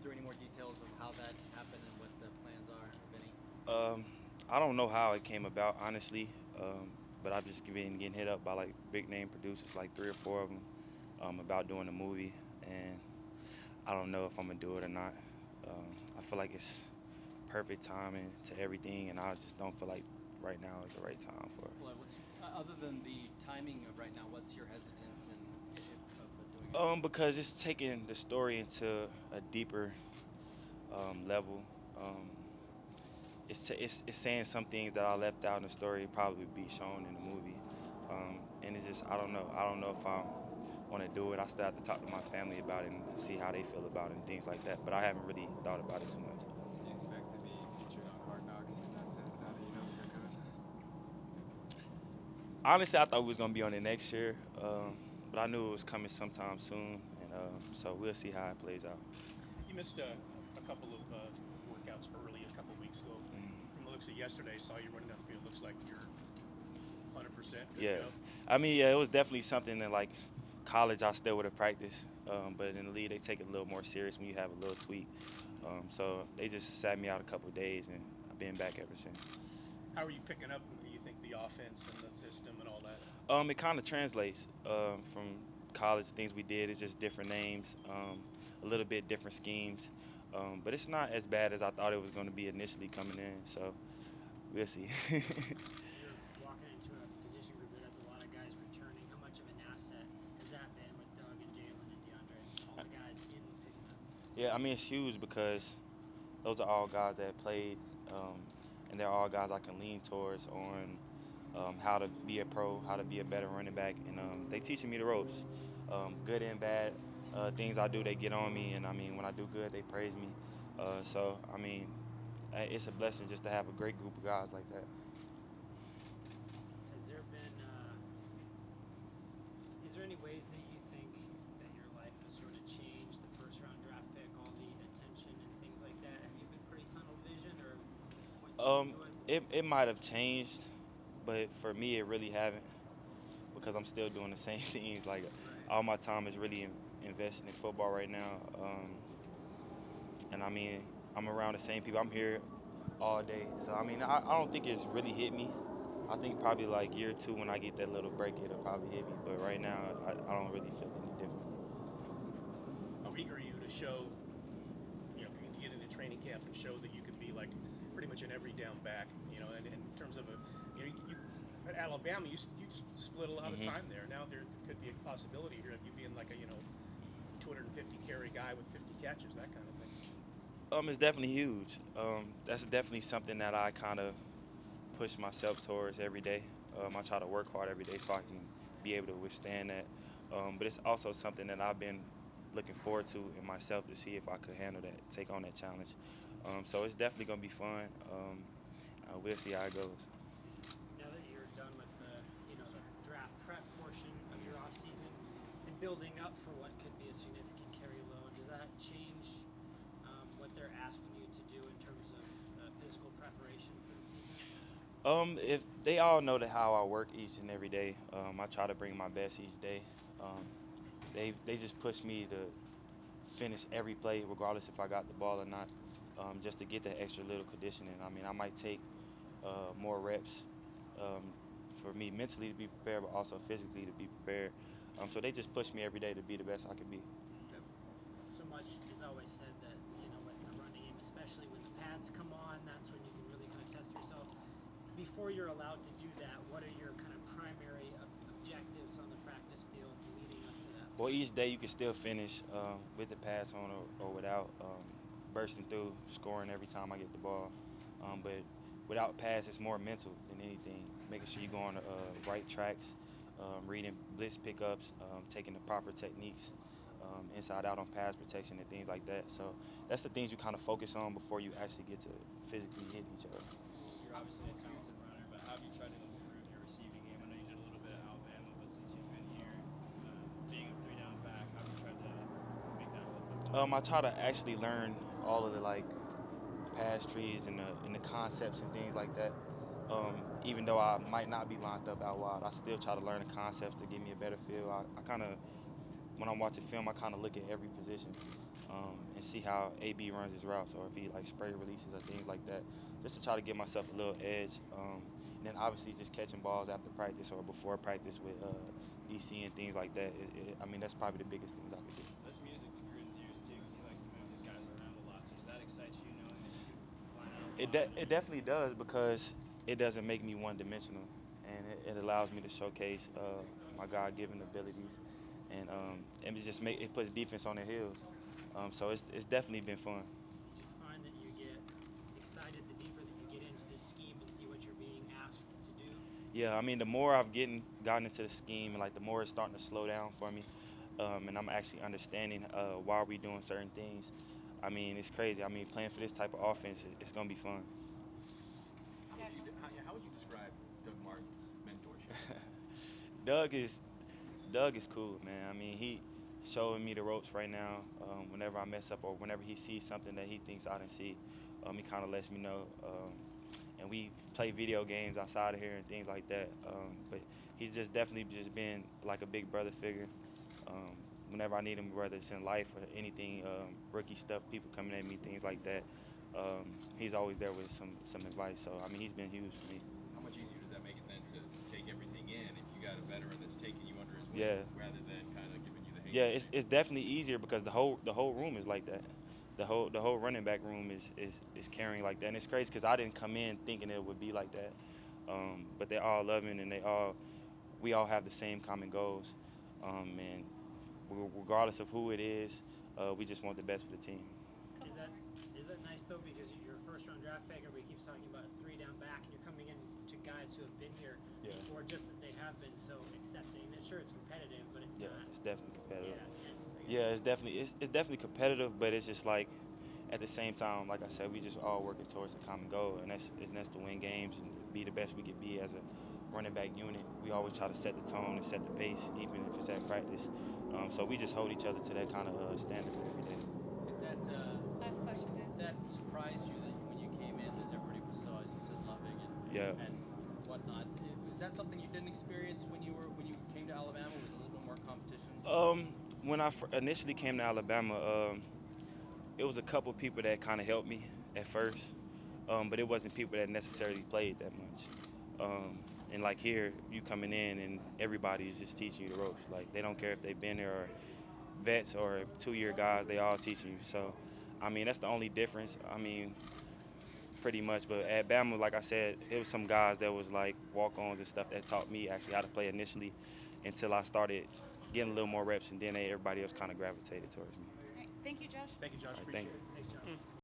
through any more details of how that happened and what the plans are, if any? Um, I don't know how it came about, honestly. But I've just been getting hit up by like big name producers, like three or four of them, about doing a movie, and I don't know if I'm gonna do it or not. I feel like it's perfect timing to everything, and I just don't feel like right now is the right time for it. Well, other than the timing of right now, what's your hesitance of doing it? Because it's taking the story into a deeper level. Um, it's saying some things that I left out in the story probably be shown in the movie, and it's just I don't know. I don't know if I want to do it. I still have to talk to my family about it and see how they feel about it and things like that. But I haven't really thought about it too much. Do you expect to be featured on Hard Knocks in that sense now that you know what you're coming? Honestly, I thought we was gonna be on it next year, but I knew it was coming sometime soon, and so we'll see how it plays out. You missed a couple of workouts early a couple of weeks ago. From the looks of yesterday, saw you running down the field. Looks like you're 100% good to Yeah, go. I mean, yeah, it was definitely something that like college I still would have practiced, but in the league they take it a little more serious when you have a little tweak. So they just sat me out a couple of days, and I've been back ever since. How are you picking up, you think, the offense and the system and all that? It kind of translates from college things we did. It's just different names, a little bit different schemes, but it's not as bad as I thought it was going to be initially coming in. So we'll see. You're walking into a position group that has a lot of guys returning. How much of an asset has that been with Doug and Jalen and DeAndre, all the guys in picking up? Yeah, I mean it's huge because those are all guys that played, and they're all guys I can lean towards on how to be a pro, how to be a better running back, and they teaching me the ropes, good and bad. Things I do, they get on me, and I mean when I do good, they praise me. So I mean, it's a blessing just to have a great group of guys like that. Has there been, is there any ways that you think that your life has sort of changed? The first round draft pick, all the attention and things like that. Have you been pretty tunnel vision, or what you enjoy more? It might have changed, but for me, it really haven't because I'm still doing the same things. Like Right. all my time is really invested in football right now, and I mean I'm around the same people. I'm here all day, so I mean I don't think it's really hit me. I think probably like year two when I get that little break, it'll probably hit me. But right now, I don't really feel any different. How eager are you to show, you can get into training camp and show that you can be like pretty much an every down back, and in terms of you at Alabama, you split a lot of Hmm. time there. Now there could be a possibility here of you being like a, 250 carry guy with 50 catches, that kind of thing. It's definitely huge. That's definitely something that I kind of push myself towards every day. I try to work hard every day so I can be able to withstand that. But it's also something that I've been looking forward to in myself to see if I could handle that, take on that challenge. So it's definitely gonna be fun. We'll see how it goes. Now that you're done with the, the draft prep portion of your off season and building up for what could be a significant carry load, does that change what they're asking you to do in terms of physical preparation for the season? If they all know that how I work each and every day, I try to bring my best each day. Um, they just push me to finish every play, regardless if I got the ball or not, just to get that extra little conditioning. I mean, I might take more reps um, for me mentally to be prepared, but also physically to be prepared. So they just push me every day to be the best I can be. Yep. So much is always said that, with the running game, especially when the pads come on, that's when you can really kind of test yourself. Before you're allowed to do that, what are your kind of primary objectives on the practice field leading up to that? Well, each day you can still finish with the pass on or without, bursting through, scoring every time I get the ball. But without pass, it's more mental than anything. Making sure you go on the right tracks, reading blitz pickups, taking the proper techniques, inside out on pass protection and things like that. So that's the things you kind of focus on before you actually get to physically hit each other. You're obviously a talented runner, but how have you tried to improve your receiving game? I know you did a little bit at Alabama, but since you've been here, being a three-down back, how have you tried to make that a little bit better? I try to actually learn all of the like pass trees and the concepts and things like that. Even though I might not be lined up out wide, I still try to learn the concepts to give me a better feel. I kind of when I'm watching film, I kind of look at every position and see how AB runs his routes, or if he like spray releases or things like that, just to try to give myself a little edge. And then obviously just catching balls after practice or before practice with DC and things like that. I mean, that's probably the biggest things I could do. That's music to Gruden's ears too, because he likes to move his guys around a lot. So does that excite you, knowing that you can line out? It definitely does, because it doesn't make me one-dimensional, and it allows me to showcase my God-given abilities, and it puts defense on their heels. So it's definitely been fun. Do you find that you get excited the deeper that you get into this scheme and see what you're being asked to do? Yeah, I mean, the more I've gotten into the scheme, and like the more it's starting to slow down for me, and I'm actually understanding why we're doing certain things. I mean, it's crazy. I mean, playing for this type of offense, it's gonna be fun. How would you describe Doug Martin's mentorship? Doug is cool, man. I mean, he showing me the ropes right now. Whenever I mess up or whenever he sees something that he thinks I didn't see, he kind of lets me know. And we play video games outside of here and things like that. But he's just definitely just been like a big brother figure. Whenever I need him, whether it's in life or anything, rookie stuff, people coming at me, things like that, he's always there with some advice. So, I mean, he's been huge for me. How much easier does that make it then to take everything in if you got a veteran that's taking you under his wing, Yeah. rather than kind of giving you the hang? Yeah, it's definitely easier because the whole room is like that. The whole running back room is carrying like that, and it's crazy because I didn't come in thinking it would be like that. But they all love me, and we all have the same common goals, and regardless of who it is, we just want the best for the team. Is that nice though, because you're a first round draft pick, everybody keeps talking about a 3 down back, and you're coming in to guys who have been here before, just that they have been so accepting. And sure, it's competitive, but it's not. It's definitely competitive. Intense, I guess. Yeah, it's definitely competitive, but it's just like at the same time, like I said, we just all working towards a common goal, and that's to win games and be the best we can be as a running back unit. We always try to set the tone and set the pace, even if it's at practice. So we just hold each other to that kind of standard every day. Is that Last question is. that surprised you that when you came in that everybody was so, as you said, loving and whatnot? Was that something you didn't experience when you came to Alabama? Was it a little bit more competition? When I initially came to Alabama, it was a couple people that kind of helped me at first, but it wasn't people that necessarily played that much. And like here, you coming in and everybody is just teaching you the ropes. Like they don't care if they've been there or vets or 2-year guys, they all teaching you. So, I mean, that's the only difference. I mean, pretty much. But at Bama, like I said, it was some guys that was like walk-ons and stuff that taught me actually how to play initially until I started getting a little more reps, and then everybody else kind of gravitated towards me. All right. Thank you, Josh. Thank you, Josh. All right, Appreciate thank it. Thanks, John.